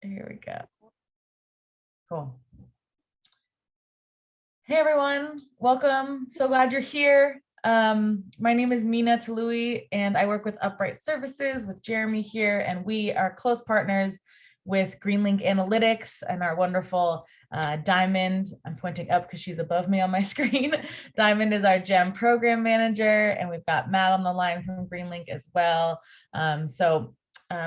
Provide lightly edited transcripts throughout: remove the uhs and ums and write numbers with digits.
Here we go. Cool. Hey everyone, welcome. So glad you're here. My name is Mina Talui and I work with Upright Services with Jeremy here, and we are close partners with GreenLink Analytics and our wonderful Diamond. I'm pointing up because she's above me on my screen. Diamond is our GEM program manager, and we've got Matt on the line from GreenLink as well.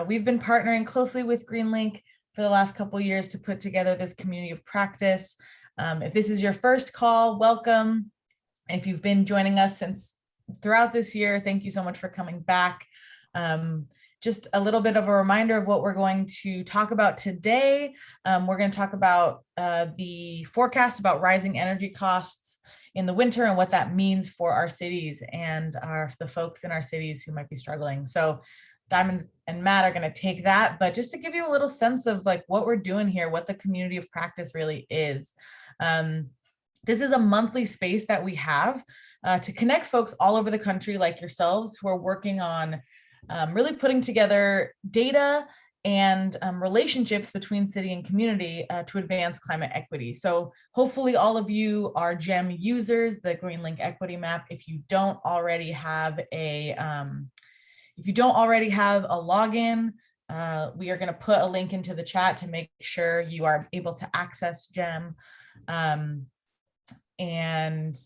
We've been partnering closely with GreenLink for the last couple of years to put together this community of practice. If this is your first call, welcome. And if you've been joining us since throughout this year, thank you so much for coming back. Just a little bit of a reminder of what we're going to talk about today. We're going to talk about the forecast about rising energy costs in the winter and what that means for our cities and the folks in our cities who might be struggling. So Diamond and Matt are going to take that, but just to give you a little sense of like what we're doing here, what the community of practice really is. This is a monthly space that we have to connect folks all over the country like yourselves who are working on really putting together data and relationships between city and community to advance climate equity. So hopefully all of you are GEM users, the GreenLink Equity Map. If you don't already have a login, we are going to put a link into the chat to make sure you are able to access GEM. And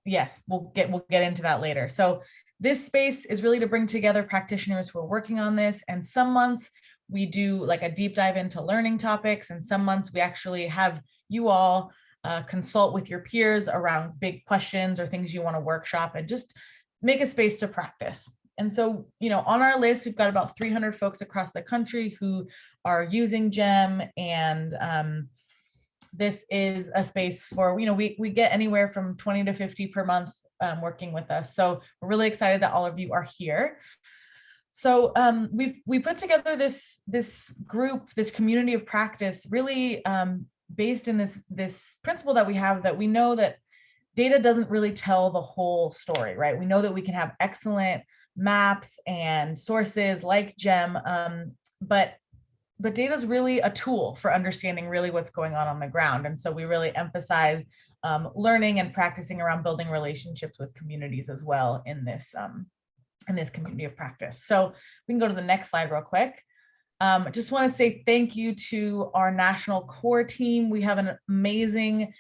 yes, we'll get into that later. So this space is really to bring together practitioners who are working on this. And some months we do like a deep dive into learning topics. And some months we actually have you all consult with your peers around big questions or things you want to workshop and just make a space to practice. And so, on our list, we've got about 300 folks across the country who are using GEM, and this is a space for, we get anywhere from 20 to 50 per month working with us. So we're really excited that all of you are here. So we put together this group, this community of practice, really based in this principle that we have, that we know that data doesn't really tell the whole story, right? We know that we can have excellent maps and sources like GEM, but data is really a tool for understanding really what's going on the ground. And so we really emphasize learning and practicing around building relationships with communities as well in this community of practice. So we can go to the next slide real quick. I just want to say thank you to our national core team. We have an amazing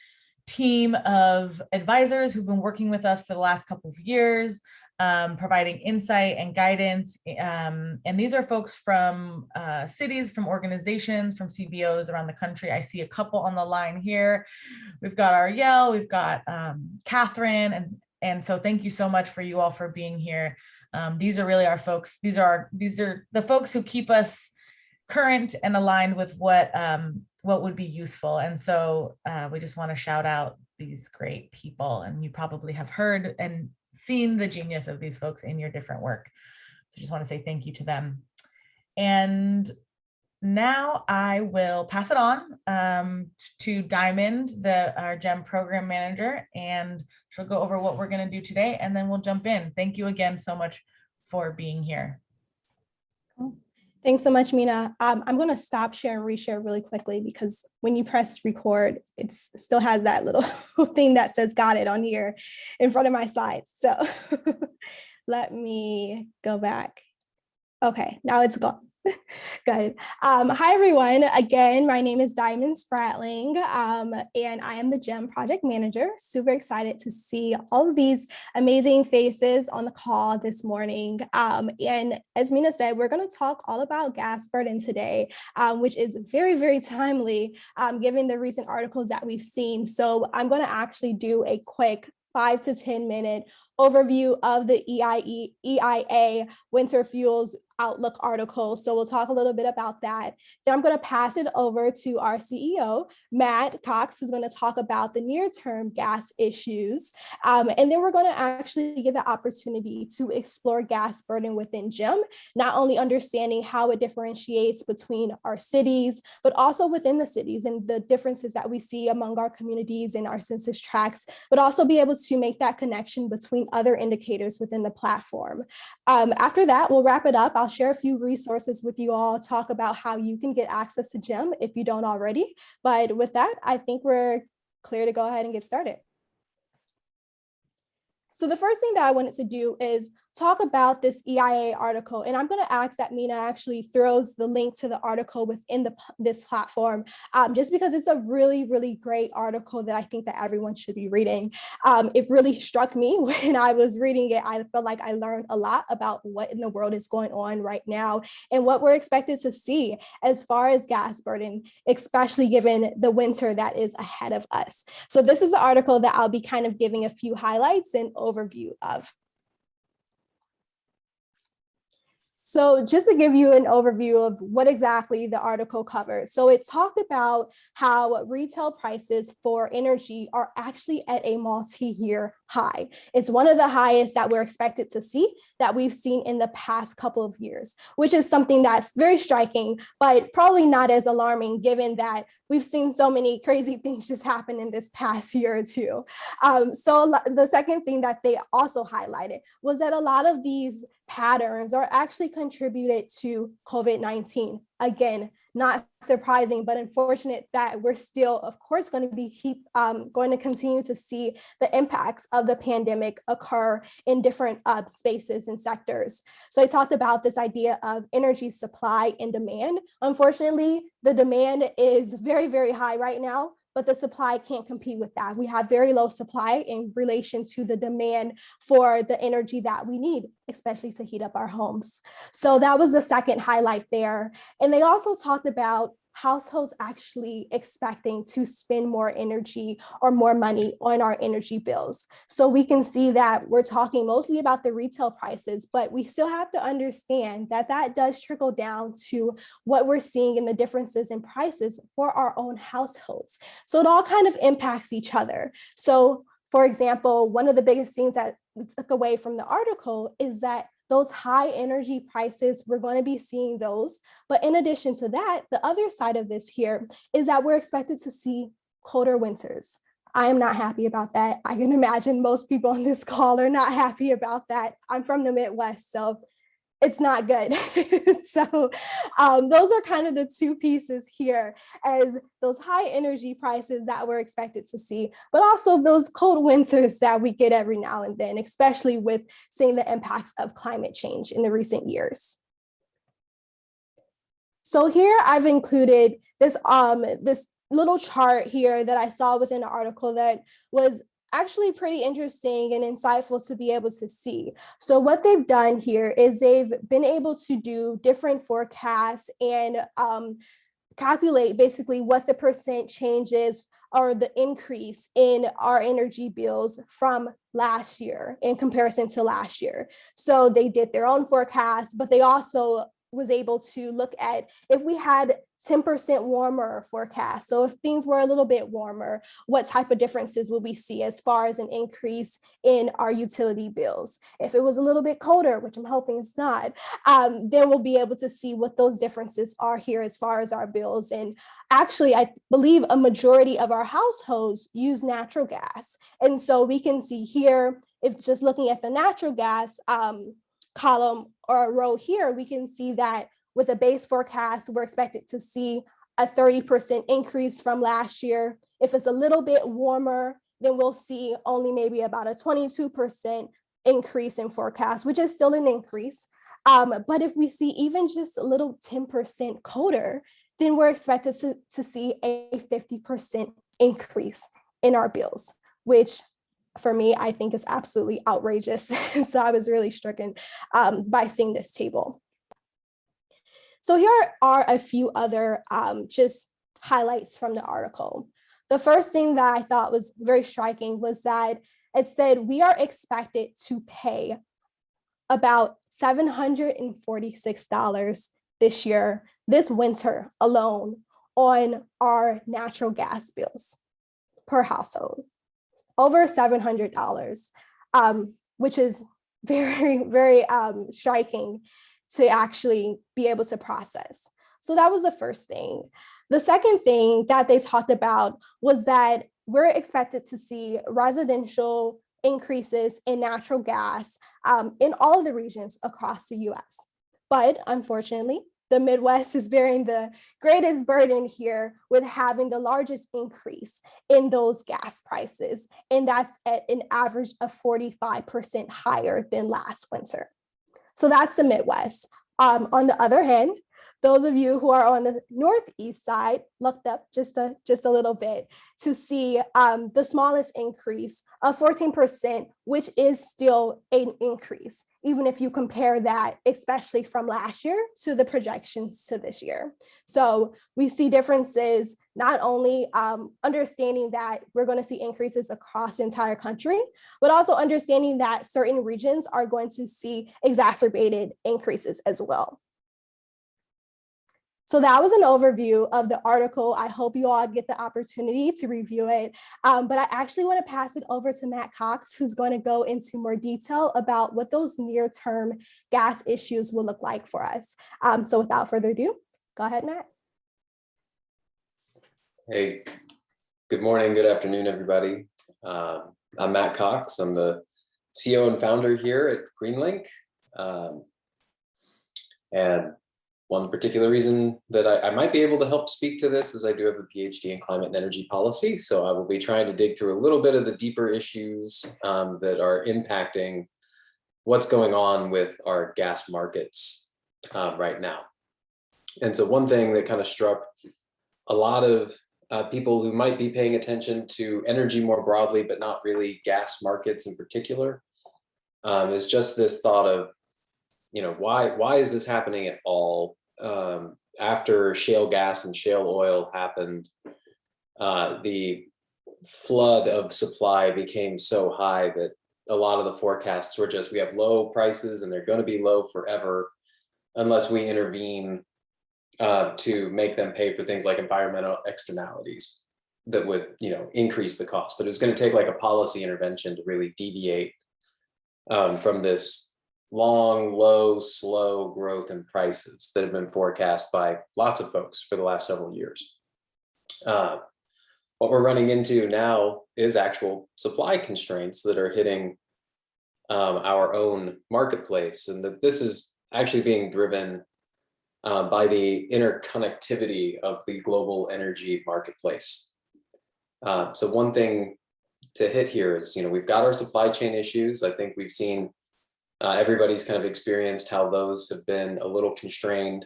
team of advisors who've been working with us for the last couple of years, providing insight and guidance. And these are folks from cities, from organizations, from CBOs around the country. I see a couple on the line here. We've got Ariel, we've got Catherine, and so thank you so much for you all for being here. These are really our folks. These are the folks who keep us current and aligned with what would be useful. And so we just want to shout out these great people, and you probably have heard and seen the genius of these folks in your different work. So just want to say thank you to them. And now I will pass it on to Diamond, our GEM program manager, and she'll go over what we're going to do today, and then we'll jump in. Thank you again so much for being here. Cool. Thanks so much, Mina. I'm going to stop share and reshare really quickly, because when you press record, it still has that little thing that says got it on here in front of my slides. So let me go back. Okay, now it's gone. Good. Hi, everyone. Again, my name is Diamond Spratling, and I am the GEM project manager. Super excited to see all of these amazing faces on the call this morning. And as Mina said, we're going to talk all about gas burden today, which is very, very timely given the recent articles that we've seen. So I'm going to actually do a quick 5 to 10 minute overview of the EIA Winter Fuels Outlook article. So we'll talk a little bit about that. Then I'm going to pass it over to our CEO, Matt Cox, who's going to talk about the near-term gas issues. And then we're going to actually get the opportunity to explore gas burden within GEM, not only understanding how it differentiates between our cities, but also within the cities and the differences that we see among our communities and our census tracts, but also be able to make that connection between including other indicators within the platform. After that, we'll wrap it up. I'll share a few resources with you all, talk about how you can get access to GEM if you don't already. But with that, I think we're clear to go ahead and get started. So the first thing that I wanted to do is talk about this EIA article. And I'm going to ask that Mina actually throws the link to the article within this platform, just because it's a really, really great article that I think that everyone should be reading. It really struck me when I was reading it. I felt like I learned a lot about what in the world is going on right now and what we're expected to see as far as gas burden, especially given the winter that is ahead of us. So this is an article that I'll be kind of giving a few highlights and overview of. So just to give you an overview of what exactly the article covered. So it talked about how retail prices for energy are actually at a multi-year high. It's one of the highest that we're expected to see that we've seen in the past couple of years, which is something that's very striking, but probably not as alarming given that we've seen so many crazy things just happen in this past year or two. So the second thing that they also highlighted was that a lot of these patterns are actually contributed to COVID-19. Again, not surprising, but unfortunate that we're still, of course, going to continue to see the impacts of the pandemic occur in different spaces and sectors. So I talked about this idea of energy supply and demand. Unfortunately, the demand is very, very high right now, but the supply can't compete with that. We have very low supply in relation to the demand for the energy that we need, especially to heat up our homes. So that was the second highlight there. And they also talked about households actually expecting to spend more energy or more money on our energy bills. So we can see that we're talking mostly about the retail prices, but we still have to understand that that does trickle down to what we're seeing in the differences in prices for our own households. So it all kind of impacts each other. So for example, one of the biggest things that we took away from the article is that those high energy prices, we're going to be seeing those. But in addition to that, the other side of this here is that we're expected to see colder winters. I am not happy about that. I can imagine most people on this call are not happy about that. I'm from the Midwest, so it's not good. So those are kind of the two pieces here, as those high energy prices that we're expected to see, but also those cold winters that we get every now and then, especially with seeing the impacts of climate change in the recent years. So here I've included this, this little chart here that I saw within the article that was actually pretty interesting and insightful to be able to see. So what they've done here is they've been able to do different forecasts and calculate basically what the percent changes or the increase in our energy bills from last year in comparison to last year. So they did their own forecast, but they also was able to look at if we had 10% warmer forecast. So if things were a little bit warmer, what type of differences will we see as far as an increase in our utility bills? If it was a little bit colder, which I'm hoping it's not, then we'll be able to see what those differences are here as far as our bills. And actually, I believe a majority of our households use natural gas. And so we can see here, if just looking at the natural gas column or row here, we can see that with a base forecast, we're expected to see a 30% increase from last year. If it's a little bit warmer, then we'll see only maybe about a 22% increase in forecast, which is still an increase. But if we see even just a little 10% colder, then we're expected to see a 50% increase in our bills, which for me, I think is absolutely outrageous. So I was really stricken by seeing this table. So here are a few other just highlights from the article. The first thing that I thought was very striking was that it said we are expected to pay about $746 this year, this winter alone, on our natural gas bills per household. Over $700, which is very, very striking to actually be able to process. So that was the first thing. The second thing that they talked about was that we're expected to see residential increases in natural gas in all of the regions across the US. But unfortunately, the Midwest is bearing the greatest burden here with having the largest increase in those gas prices. And that's at an average of 45% higher than last winter. So that's the Midwest. On the other hand, those of you who are on the Northeast side looked up just a little bit to see the smallest increase of 14%, which is still an increase, even if you compare that, especially from last year to the projections to this year. So we see differences, not only understanding that we're going to see increases across the entire country, but also understanding that certain regions are going to see exacerbated increases as well. So that was an overview of the article. I hope you all get the opportunity to review it. But I actually want to pass it over to Matt Cox, who's going to go into more detail about what those near-term gas issues will look like for us. So without further ado, go ahead, Matt. Hey, good morning, good afternoon, everybody. I'm Matt Cox. I'm the CEO and founder here at GreenLink. And one particular reason that I might be able to help speak to this is I do have a PhD in climate and energy policy. So I will be trying to dig through a little bit of the deeper issues that are impacting what's going on with our gas markets right now. And so one thing that kind of struck a lot of people who might be paying attention to energy more broadly, but not really gas markets in particular, is just this thought of, why is this happening at all? After shale gas and shale oil happened, the flood of supply became so high that a lot of the forecasts were just, we have low prices and they're going to be low forever unless we intervene to make them pay for things like environmental externalities that would, increase the cost. But it was going to take like a policy intervention to really deviate from this long, low, slow growth in prices that have been forecast by lots of folks for the last several years. What we're running into now is actual supply constraints that are hitting our own marketplace, and that this is actually being driven by the interconnectivity of the global energy marketplace. So one thing to hit here is, we've got our supply chain issues. I think we've seen everybody's kind of experienced how those have been a little constrained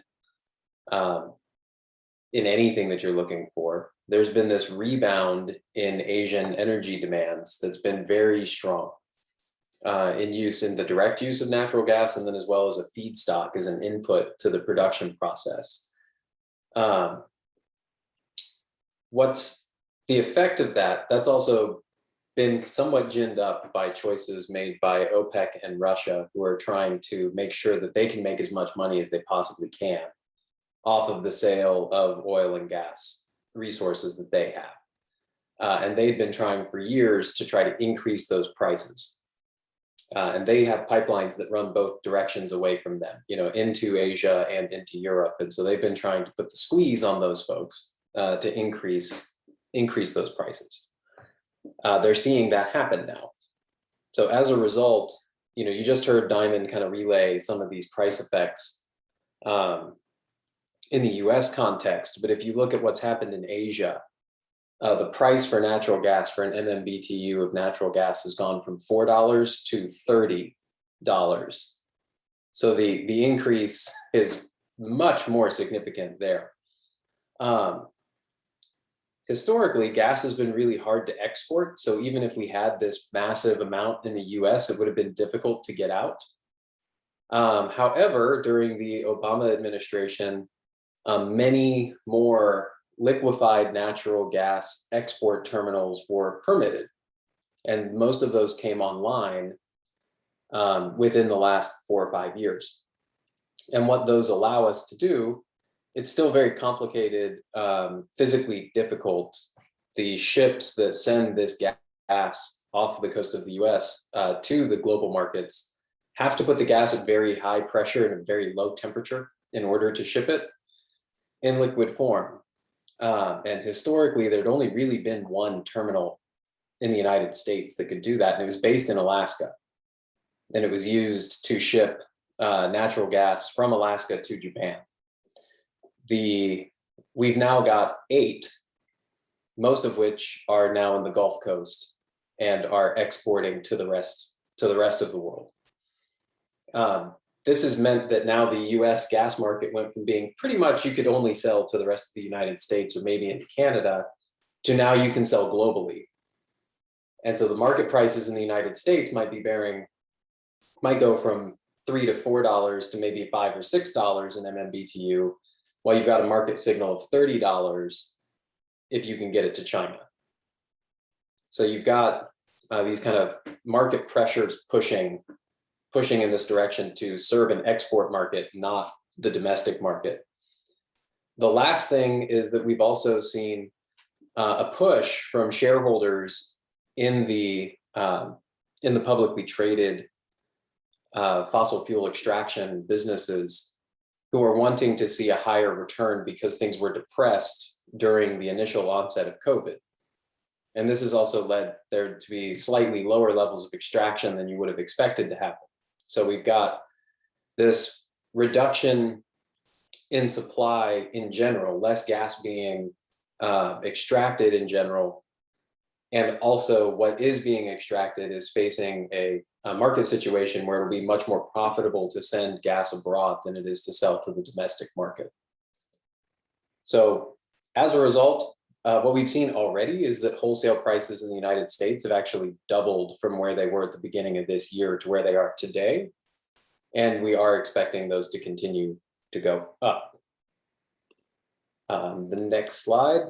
in anything that you're looking for. There's been this rebound in Asian energy demands that's been very strong in the direct use of natural gas, and then as well as a feedstock as an input to the production process. What's the effect of that? That's also been somewhat ginned up by choices made by OPEC and Russia, who are trying to make sure that they can make as much money as they possibly can off of the sale of oil and gas resources that they have. And they've been trying for years to try to increase those prices. And they have pipelines that run both directions away from them, into Asia and into Europe. And so they've been trying to put the squeeze on those folks to increase those prices. They're seeing that happen now. So as a result, you just heard Diamond kind of relay some of these price effects in the US context. But if you look at what's happened in Asia, the price for natural gas, for an MMBTU of natural gas, has gone from $4 to $30. So the increase is much more significant there. Historically, gas has been really hard to export. So even if we had this massive amount in the US, it would have been difficult to get out. However, during the Obama administration, many more liquefied natural gas export terminals were permitted. And most of those came online within the last 4 or 5 years. And what those allow us to do, it's still very complicated, physically difficult. The ships that send this gas off the coast of the US to the global markets have to put the gas at very high pressure and a very low temperature in order to ship it in liquid form. And historically, there'd only really been one terminal in the United States that could do that, and it was based in Alaska. And it was used to ship natural gas from Alaska to Japan. We've now got 8, most of which are now in the Gulf Coast and are exporting to the rest of the world. This has meant that now the US gas market went from being pretty much you could only sell to the rest of the United States or maybe into Canada to now you can sell globally. And so the market prices in the United States might go from $3 to $4 to maybe $5 or $6 in MMBTU, while you've got a market signal of $30 if you can get it to China. So you've got these kind of market pressures pushing in this direction to serve an export market, not the domestic market. The last thing is that we've also seen a push from shareholders in the publicly traded fossil fuel extraction businesses who are wanting to see a higher return because things were depressed during the initial onset of COVID. And this has also led there to be slightly lower levels of extraction than you would have expected to happen. So we've got this reduction in supply in general, less gas being extracted in general. And also what is being extracted is facing a market situation where it'll be much more profitable to send gas abroad than it is to sell to the domestic market. So as a result, what we've seen already is that wholesale prices in the United States have actually doubled from where they were at the beginning of this year to where they are today. And we are expecting those to continue to go up. The next slide.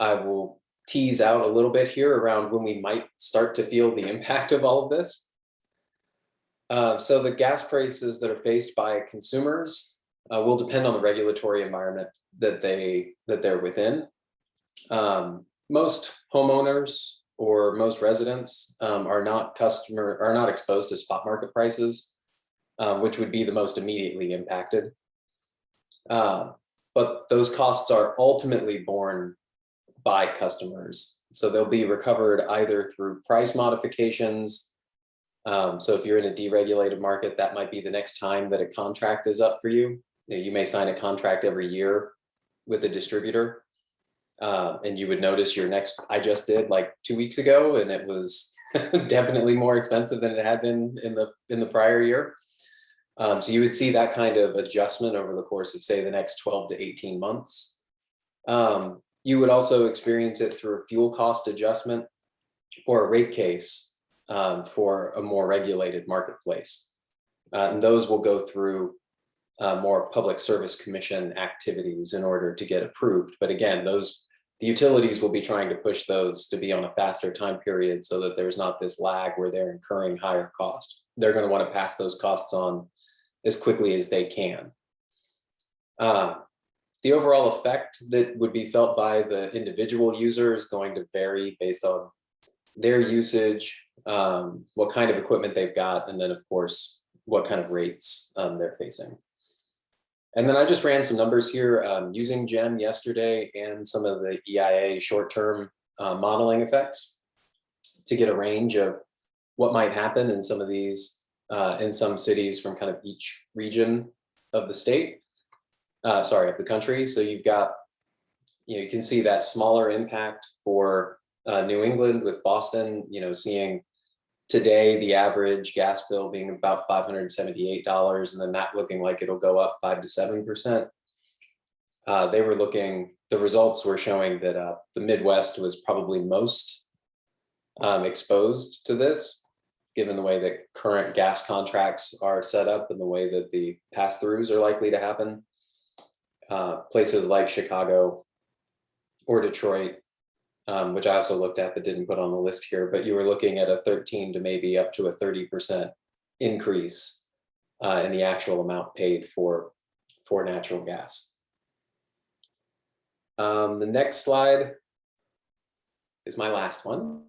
I will tease out a little bit here around when we might start to feel the impact of all of this. So the gas prices that are faced by consumers will depend on the regulatory environment that they're within. Most homeowners or most residents are not exposed to spot market prices, which would be the most immediately impacted. But those costs are ultimately borne by customers. So they'll be recovered either through price modifications. So if you're in a deregulated market, that might be the next time that a contract is up for you. You may sign a contract every year with a distributor. And you would notice your next, I just did like 2 weeks ago, and it was definitely more expensive than it had been in the prior year. So you would see that kind of adjustment over the course of, say, the next 12 to 18 months. You would also experience it through a fuel cost adjustment or a rate case for a more regulated marketplace. And those will go through more public service commission activities in order to get approved. But again, the utilities will be trying to push those to be on a faster time period so that there's not this lag where they're incurring higher cost. They're going to want to pass those costs on as quickly as they can. The overall effect that would be felt by the individual user is going to vary based on their usage, what kind of equipment they've got, and then of course, what kind of rates they're facing. And then I just ran some numbers here using GEM yesterday and some of the EIA short-term modeling effects to get a range of what might happen in some of these, in some cities from kind of each region of the state. Of the country. So you've got, you can see that smaller impact for New England with Boston, seeing today the average gas bill being about $578, and then that looking like it'll go up 5 to 7%. The results were showing that the Midwest was probably most exposed to this, given the way that current gas contracts are set up and the way that the pass-throughs are likely to happen. Places like Chicago or Detroit, which I also looked at but didn't put on the list here, but you were looking at a 13 to maybe up to a 30% increase in the actual amount paid for natural gas. The next slide is my last one,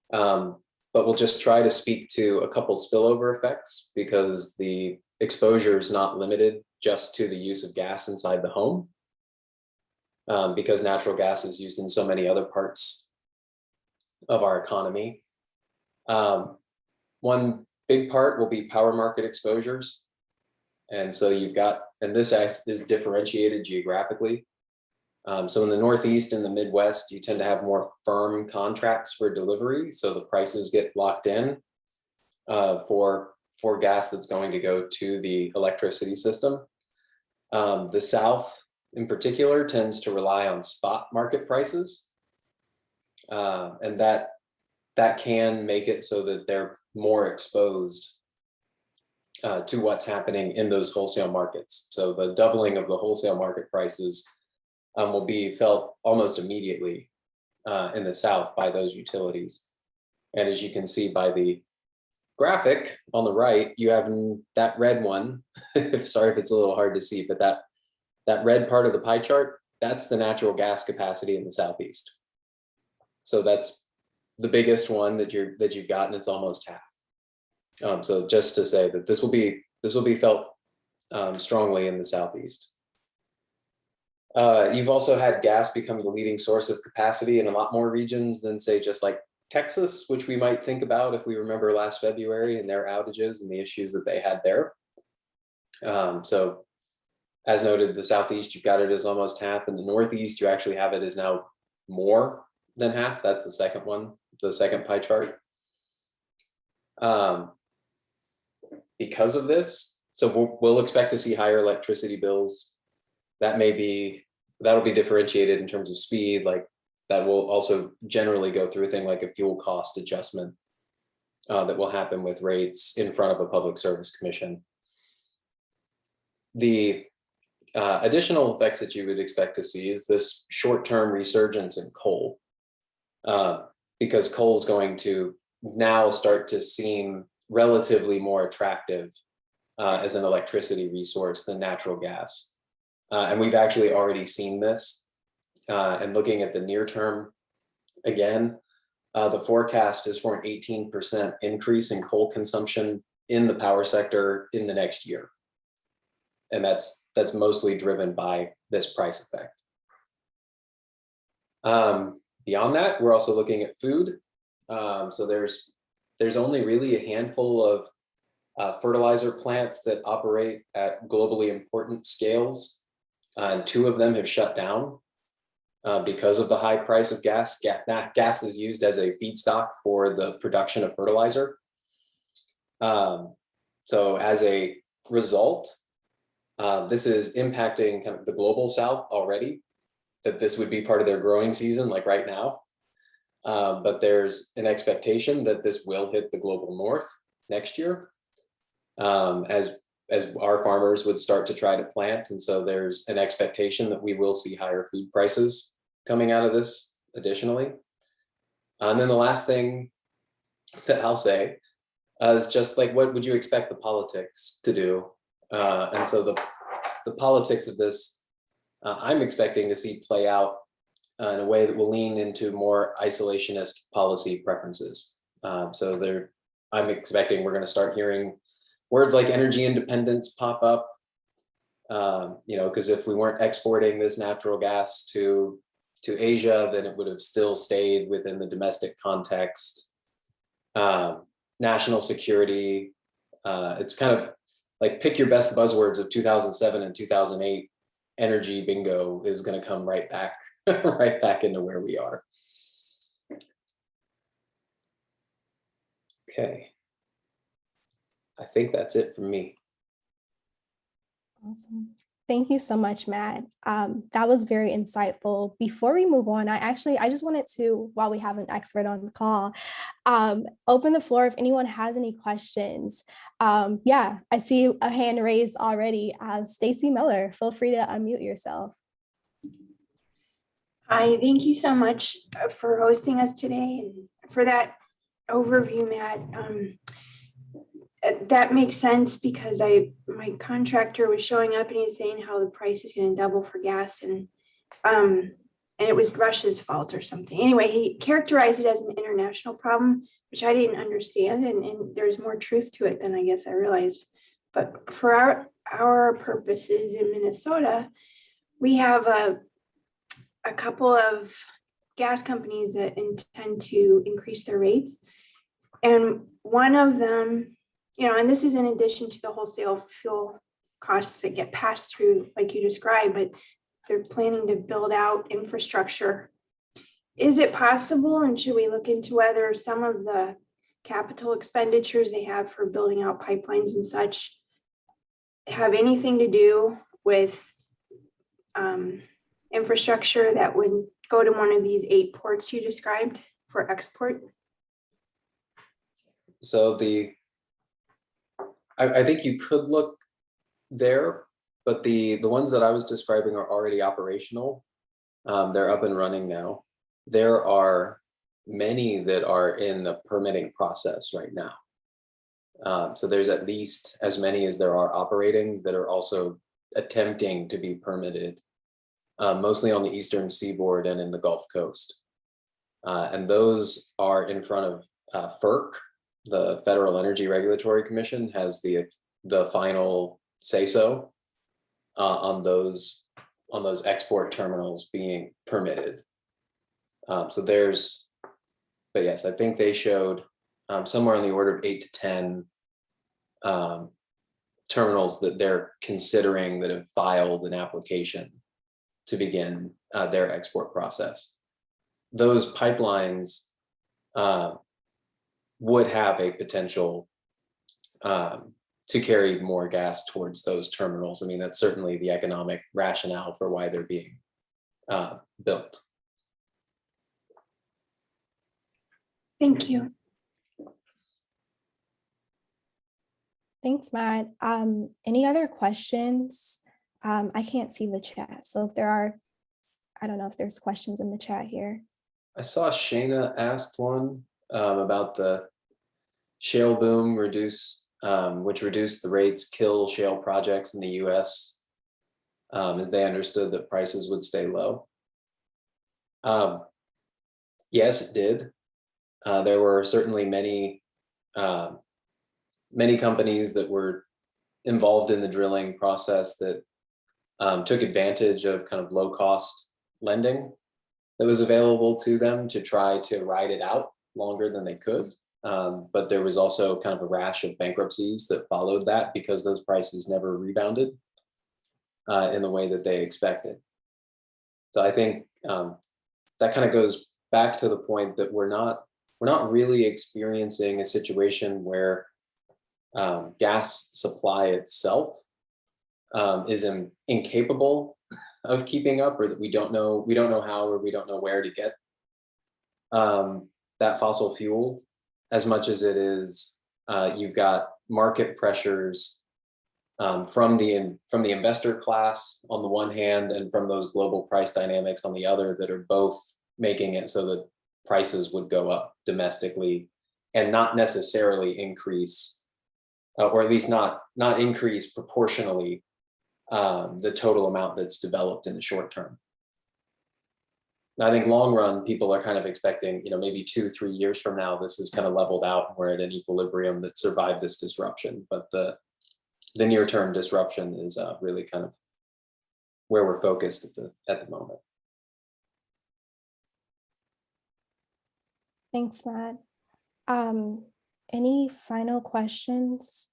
but we'll just try to speak to a couple spillover effects because the exposure is not limited just to the use of gas inside the home. because natural gas is used in so many other parts of our economy. One big part will be power market exposures. And so you've got, and this is differentiated geographically. So in the Northeast and the Midwest, you tend to have more firm contracts for delivery. So the prices get locked in for gas that's going to go to the electricity system. The South in particular tends to rely on spot market prices. And that can make it so that they're more exposed to what's happening in those wholesale markets. So the doubling of the wholesale market prices will be felt almost immediately in the South by those utilities. And as you can see by the graphic on the right, you have that red one. Sorry if it's a little hard to see, but that red part of the pie chart, that's the natural gas capacity in the Southeast. So that's the biggest one that you've got, and it's almost half. So just to say that this will be felt strongly in the Southeast. You've also had gas become the leading source of capacity in a lot more regions than, say, just like Texas, which we might think about if we remember last February and their outages and the issues that they had there. So as noted, the Southeast, you've got it as almost half. In the Northeast, you actually have it as now more than half. That's the second one, the second pie chart. Because of this, so we'll expect to see higher electricity bills. That'll be differentiated in terms of speed, like that will also generally go through a thing like a fuel cost adjustment that will happen with rates in front of a public service commission. The additional effects that you would expect to see is this short-term resurgence in coal, because coal is going to now start to seem relatively more attractive as an electricity resource than natural gas. And we've actually already seen this. And looking at the near term, again, the forecast is for an 18% increase in coal consumption in the power sector in the next year. And that's mostly driven by this price effect. Beyond that, we're also looking at food. So there's only really a handful of fertilizer plants that operate at globally important scales. And 2 of them have shut down because of the high price of gas. Gas is used as a feedstock for the production of fertilizer. So as a result, this is impacting kind of the global South already, that this would be part of their growing season, like right now. But there's an expectation that this will hit the global North next year, as our farmers would start to try to plant. And so there's an expectation that we will see higher food prices coming out of this additionally. And then the last thing that I'll say is just like, what would you expect the politics to do? And so the politics of this, I'm expecting to see play out in a way that will lean into more isolationist policy preferences. So I'm expecting we're going to start hearing words like energy independence pop up, because if we weren't exporting this natural gas to Asia, then it would have still stayed within the domestic context. National security, it's kind of like pick your best buzzwords of 2007 and 2008. Energy bingo is going to come right back, right back into where we are. Okay. I think that's it from me. Awesome. Thank you so much, Matt. That was very insightful. Before we move on, I just wanted to, while we have an expert on the call, open the floor if anyone has any questions. Yeah, I see a hand raised already. Stacy Miller, feel free to unmute yourself. Hi, thank you so much for hosting us today and for that overview, Matt. That makes sense because my contractor was showing up and he's saying how the price is going to double for gas, and it was Russia's fault or something. Anyway, he characterized it as an international problem, which I didn't understand, and there's more truth to it than I guess I realized. But for our purposes in Minnesota, we have a couple of gas companies that intend to increase their rates. And one of them, and this is in addition to the wholesale fuel costs that get passed through, like you described, but they're planning to build out infrastructure. Is it possible, and should we look into whether some of the capital expenditures they have for building out pipelines and such have anything to do with infrastructure that would go to one of these 8 ports you described for export? So I think you could look there, but the ones that I was describing are already operational. They're up and running now. There are many that are in the permitting process right now. So there's at least as many as there are operating that are also attempting to be permitted, mostly on the eastern seaboard and in the Gulf Coast. And those are in front of FERC, the Federal Energy Regulatory Commission, has the final say-so on those export terminals being permitted. So but yes, I think they showed somewhere on the order of 8 to 10 terminals that they're considering that have filed an application to begin their export process. Those pipelines would have a potential to carry more gas towards those terminals. I mean, that's certainly the economic rationale for why they're being built. Thank you. Thanks, Matt. Any other questions? I can't see the chat. So if there are, I don't know if there's questions in the chat here. I saw Shayna asked one about the shale boom which reduced the rates, kill shale projects in the US as they understood that prices would stay low. Yes, it did. There were certainly many companies that were involved in the drilling process that took advantage of kind of low cost lending that was available to them to try to ride it out longer than they could. But there was also kind of a rash of bankruptcies that followed that because those prices never rebounded in the way that they expected. So I think that kind of goes back to the point that we're not really experiencing a situation where gas supply itself is incapable of keeping up, or that we don't know how, or we don't know where to get that fossil fuel, as much as it is you've got market pressures from the investor class on the one hand, and from those global price dynamics on the other, that are both making it so that prices would go up domestically and not necessarily increase, or at least not increase proportionally the total amount that's developed in the short term. I think long run, people are kind of expecting, maybe 2-3 years from now, this is kind of leveled out and we're at an equilibrium that survived this disruption. But the near term disruption is really kind of where we're focused at the moment. Thanks, Matt. Any final questions?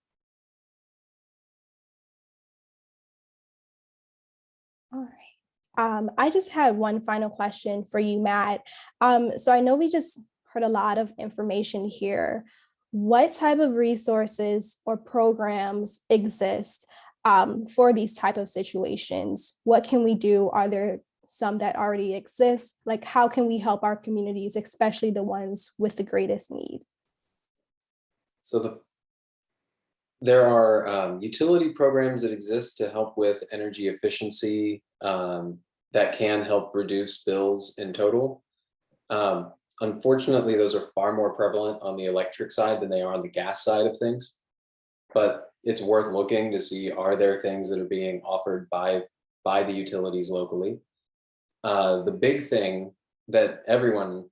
All right. I just had one final question for you, Matt. So I know we just heard a lot of information here. What type of resources or programs exist for these type of situations? What can we do? Are there some that already exist? Like, how can we help our communities, especially the ones with the greatest need? So there are utility programs that exist to help with energy efficiency that can help reduce bills in total. Unfortunately, those are far more prevalent on the electric side than they are on the gas side of things. But it's worth looking to see, are there things that are being offered by the utilities locally? The big thing that everyone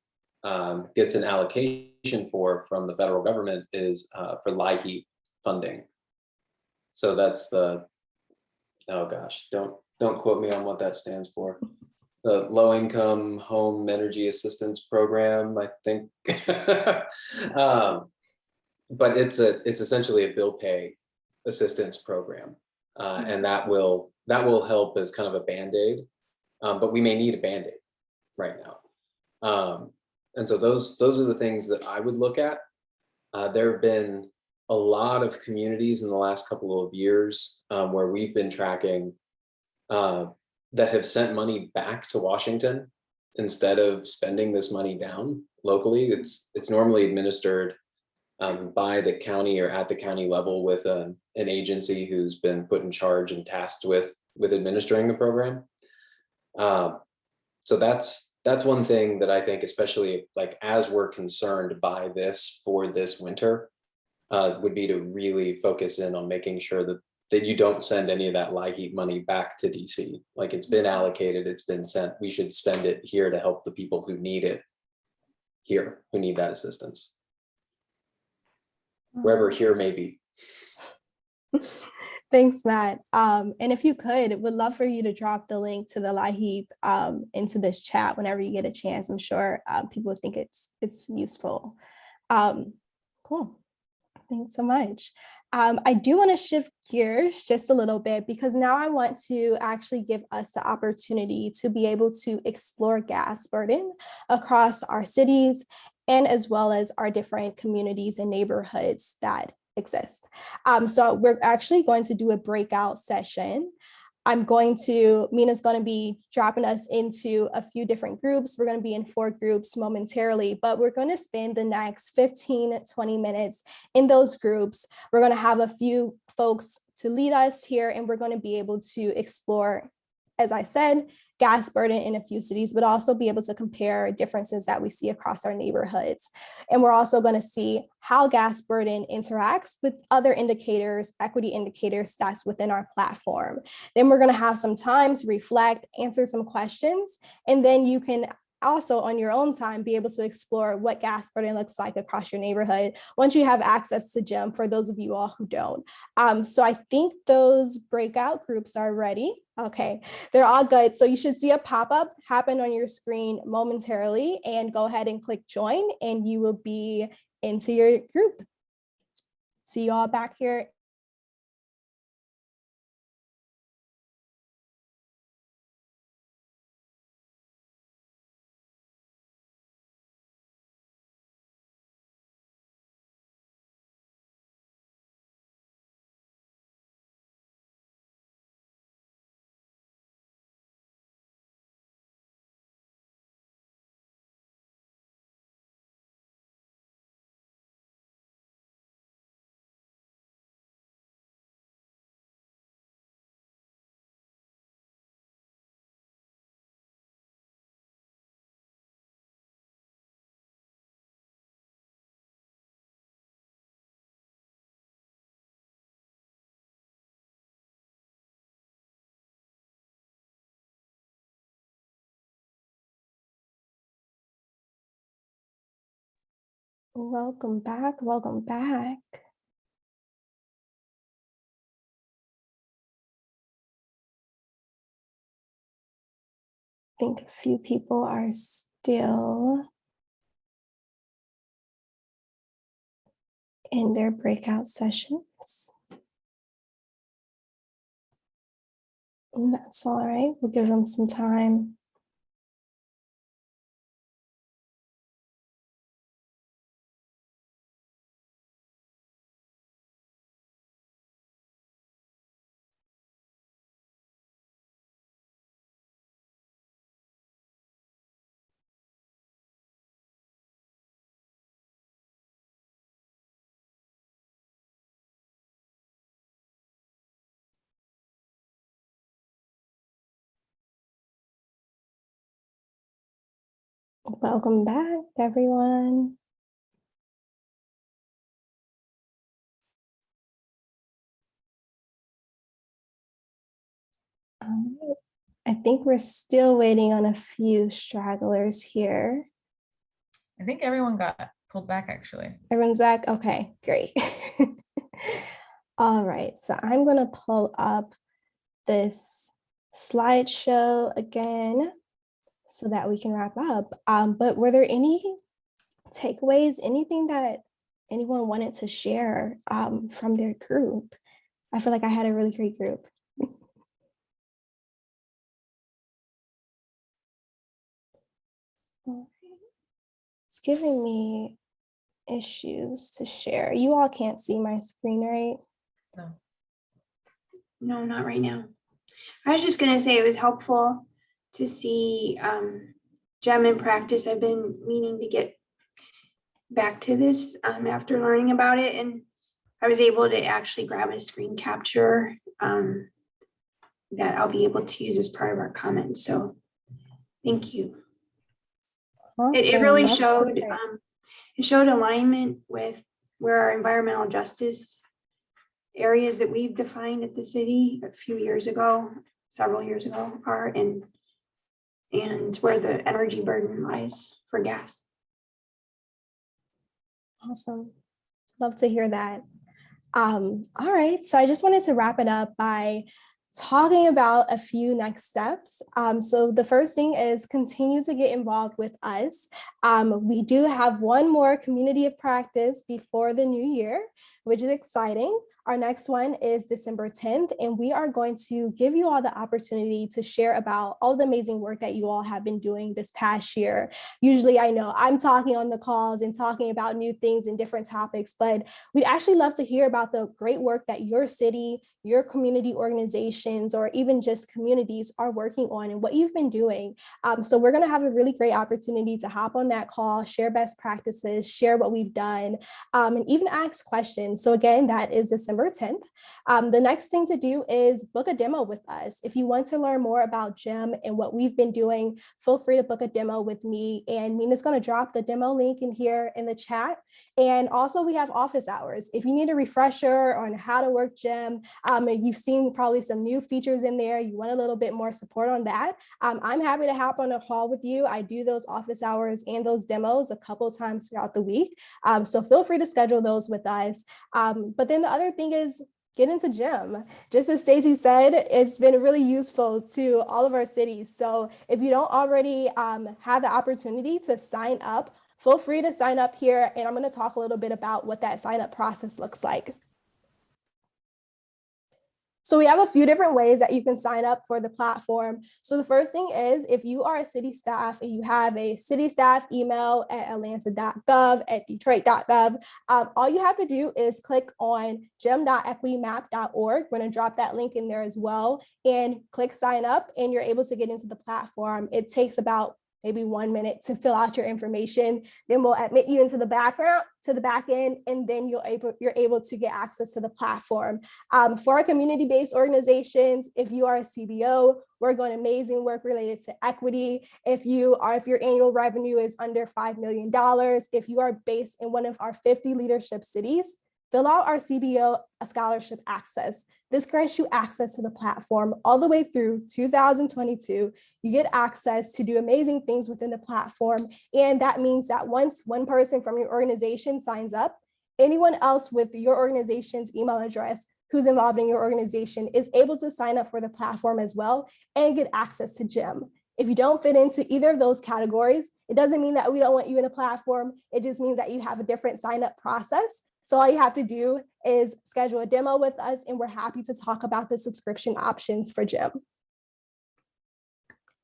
gets an allocation for from the federal government is for LIHEAP funding. So that's oh gosh, don't quote me on what that stands for. the low-income home energy assistance program, I think. But it's essentially a bill pay assistance program, and that will help as kind of a band-aid. But we may need a band-aid right now, and so those are the things that I would look at. There have been a lot of communities in the last couple of years where we've been tracking that have sent money back to Washington instead of spending this money down locally. It's normally administered by the county or at the county level with an agency who's been put in charge and tasked with administering the program. So that's one thing that I think, especially like as we're concerned by this for this winter, would be to really focus in on making sure that you don't send any of that LIHEAP money back to DC. Like, it's been allocated, it's been sent. We should spend it here to help the people who need it here, who need that assistance, wherever here may be. Thanks, Matt. And if you could, would love for you to drop the link to the LIHEAP into this chat whenever you get a chance. I'm sure people would think it's useful. Cool. Thanks so much. I do want to shift gears just a little bit, because now I want to actually give us the opportunity to be able to explore gas burden across our cities and as well as our different communities and neighborhoods that exist. So we're actually going to do a breakout session. Mina's going to be dropping us into a few different groups. We're going to be in 4 groups momentarily, but we're going to spend the next 15, 20 minutes in those groups. We're going to have a few folks to lead us here, and we're going to be able to explore, as I said, gas burden in a few cities, but also be able to compare differences that we see across our neighborhoods. And we're also going to see how gas burden interacts with other indicators, equity indicators that's within our platform. Then we're going to have some time to reflect, answer some questions, and then you can also on your own time be able to explore what gas burden looks like across your neighborhood once you have access to GEM, for those of you all who don't. So I think those breakout groups are ready. Okay, they're all good. So you should see a pop-up happen on your screen momentarily, and go ahead and click join and you will be into your group. See you all back here. Welcome back. Welcome back. I think a few people are still in their breakout sessions. And that's all right. We'll give them some time. Welcome back, everyone. I think we're still waiting on a few stragglers here. I think everyone got pulled back, actually. Everyone's back? Okay, great. All right, so I'm going to pull up this slideshow again. so that we can wrap up. But were there any takeaways, anything that anyone wanted to share from their group? I feel like I had a really great group. It's giving me issues to share. You all can't see my screen, right? No. No, not right now. I was just gonna say it was helpful to see GEM in practice. I've been meaning to get back to this after learning about it, and I was able to actually grab a screen capture that I'll be able to use as part of our comments. So thank you. It really showed it showed alignment with where our environmental justice areas that we've defined at the city a few years ago, several years ago, are and where the energy burden lies for gas. Awesome. Love to hear that. All right, so I just wanted to wrap it up by talking about a few next steps. So the first thing is continue to get involved with us. We do have one more community of practice before the new year, which is exciting. Our next one is December 10th, and we are going to give you all the opportunity to share about all the amazing work that you all have been doing this past year. Usually I know I'm talking on the calls and talking about new things and different topics, but we'd actually love to hear about the great work that your city, your community organizations, or even just communities are working on and what you've been doing. So we're gonna have a really great opportunity to hop on that call, share best practices, share what we've done, and even ask questions. So again, that is December 10th. The next thing to do is book a demo with us. If you want to learn more about GEM and what we've been doing, feel free to book a demo with me, and Mina's gonna drop the demo link in here in the chat. And also we have office hours. If you need a refresher on how to work GEM, and you've seen probably some new features in there, you want a little bit more support on that, I'm happy to hop on a call with you. I do those office hours and those demos a couple of times throughout the week. So feel free to schedule those with us. But then the other thing is get into GEM. Just as Stacey said, it's been really useful to all of our cities. So if you don't already have the opportunity to sign up, feel free to sign up here. And I'm going to talk a little bit about what that sign up process looks like. So we have a few different ways that you can sign up for the platform. So the first thing is if you are a city staff and you have a city staff email at atlanta.gov, at detroit.gov, all you have to do is click on gem.equitymap.org. We're going to drop that link in there as well and click sign up, and you're able to get into the platform. It takes about maybe 1 minute to fill out your information. Then we'll admit you into the back end, and then you're able to get access to the platform. For our community-based organizations, if you are a CBO, we're doing amazing work related to equity. If your annual revenue is under $5 million, if you are based in one of our 50 leadership cities, fill out our CBO scholarship access. This grants you access to the platform all the way through 2022. You get access to do amazing things within the platform. And that means that once one person from your organization signs up, anyone else with your organization's email address who's involved in your organization is able to sign up for the platform as well and get access to GEM. If you don't fit into either of those categories, it doesn't mean that we don't want you in a platform. It just means that you have a different sign up process. So all you have to do is schedule a demo with us, and we're happy to talk about the subscription options for GEM.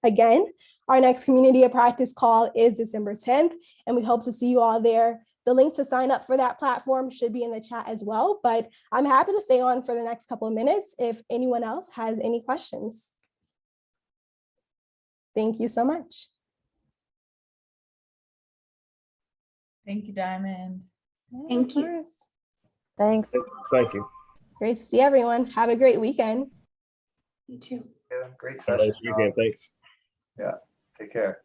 Again, our next community of practice call is December 10th, and we hope to see you all there. The link to sign up for that platform should be in the chat as well, but I'm happy to stay on for the next couple of minutes if anyone else has any questions. Thank you so much. Thank you, Diamond. Thank you. Thanks. Thank you. Great to see everyone. Have a great weekend. You too. Yeah, great Have a session. nice weekend. Thanks. Yeah, take care.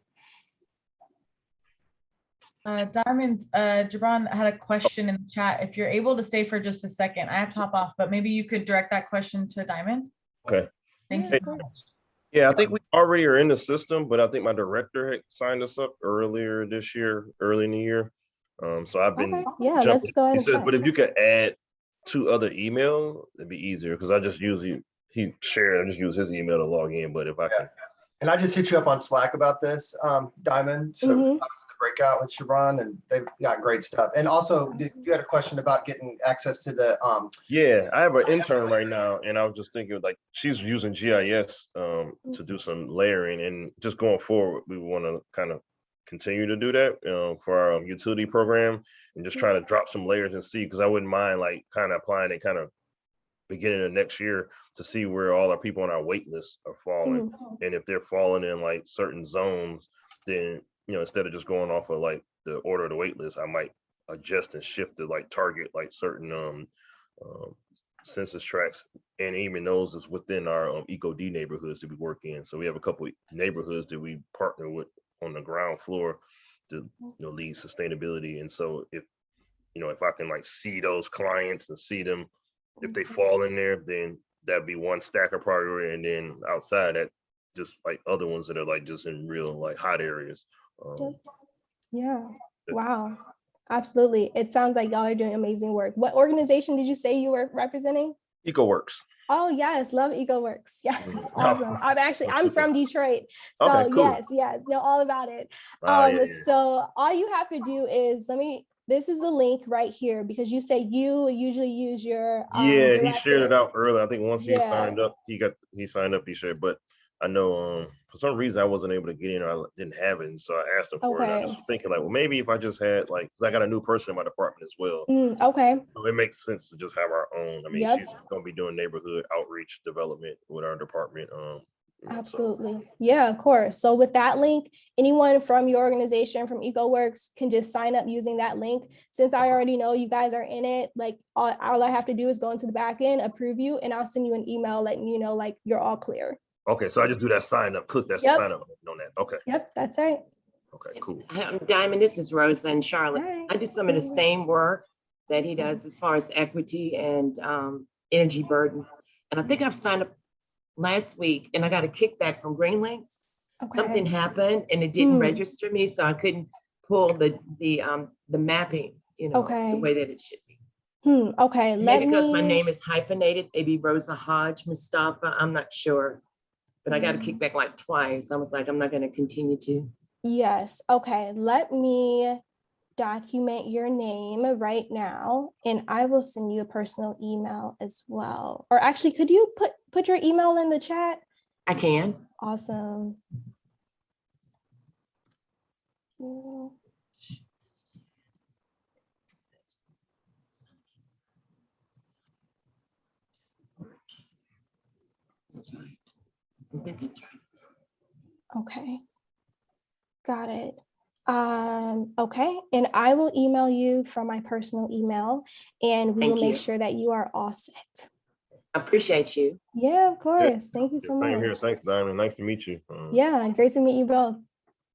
Diamond, Gibran had a question in the chat. If you're able to stay for just a second, I have to hop off, but maybe you could direct that question to Diamond. Okay. Thank you so much. Yeah, I think we already are in the system, but I think my director had signed us up earlier this year, early in the year. So I've been Yeah, let's go ahead. He said, but if you could add 2 other emails, it'd be easier because I just usually I just use his email to log in. But if I can And I just hit you up on Slack about this, Diamond. So I was in the breakout with Siobhan, and they've got great stuff. And also, you had a question about getting access to the Yeah, I have an intern right now, and I was just thinking like she's using GIS to do some layering, and just going forward, we want to kind of continue to do that for our utility program, and just try to drop some layers and see, because I wouldn't mind like kind of applying it kind of beginning of next year to see where all our people on our wait list are falling. And if they're falling in like certain zones, then, you know, instead of just going off of like the order of the wait list, I might adjust and shift to like target like certain census tracts, and even those is within our EcoD neighborhoods that we work in. So we have a couple of neighborhoods that we partner with on the ground floor to, you know, lead sustainability. And so if, you know, if I can like see those clients and see them, if they fall in there, then that'd be one stack of priority. And then outside that, just like other ones that are like just in real like hot areas. Yeah. Wow. Absolutely. It sounds like y'all are doing amazing work. What organization did you say you were representing? EcoWorks. Oh yes, love EcoWorks. Yes, awesome. I'm from Detroit, so Okay, cool. yes, know all about it. Yeah. So all you have to do is this is the link right here, because you say you usually use your yeah, he shared it out directives. earlier. I think once he signed up, he signed up, he shared, but I know for some reason I wasn't able to get in, or I didn't have it. And so I asked him for it. I was thinking like, well, maybe if I just had like, 'cause I got a new person in my department as well. Okay. So it makes sense to just have our own. I mean, she's gonna be doing neighborhood outreach development with our department. Absolutely. So. Yeah, of course. So with that link, anyone from your organization, from EcoWorks, can just sign up using that link. Since I already know you guys are in it, like all I have to do is go into the back end, approve you, and I'll send you an email letting you know like you're all clear. Okay, so I just do that sign up, click that sign up on that. Okay. Yep, that's right. Okay, cool. Diamond, this is Rosa and Charlotte. Hi. I do some of the same work that he does as far as equity and energy burden. And I think I've signed up last week and I got a kickback from Green Links. Okay. Something happened and it didn't register me, so I couldn't pull the mapping, you know, the way that it should be. Okay. Maybe because my name is hyphenated, maybe Rosa Hodge Mustafa, I'm not sure. But I got a kickback like twice. I was like, I'm not going to continue to. Yes. Okay. Let me document your name right now, and I will send you a personal email as well. Or actually, could you put your email in the chat? I can. Awesome. That's right. Okay, got it. Okay, and I will email you from my personal email, and we will make sure that you are all set. I appreciate you. Yeah, of course. Thank you so much. Same here. Thanks, Diamond. Nice to meet you. Yeah, great to meet you both.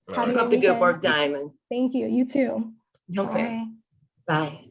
Keep up the good work, Diamond. Thank you. You too. Okay. Bye. Bye.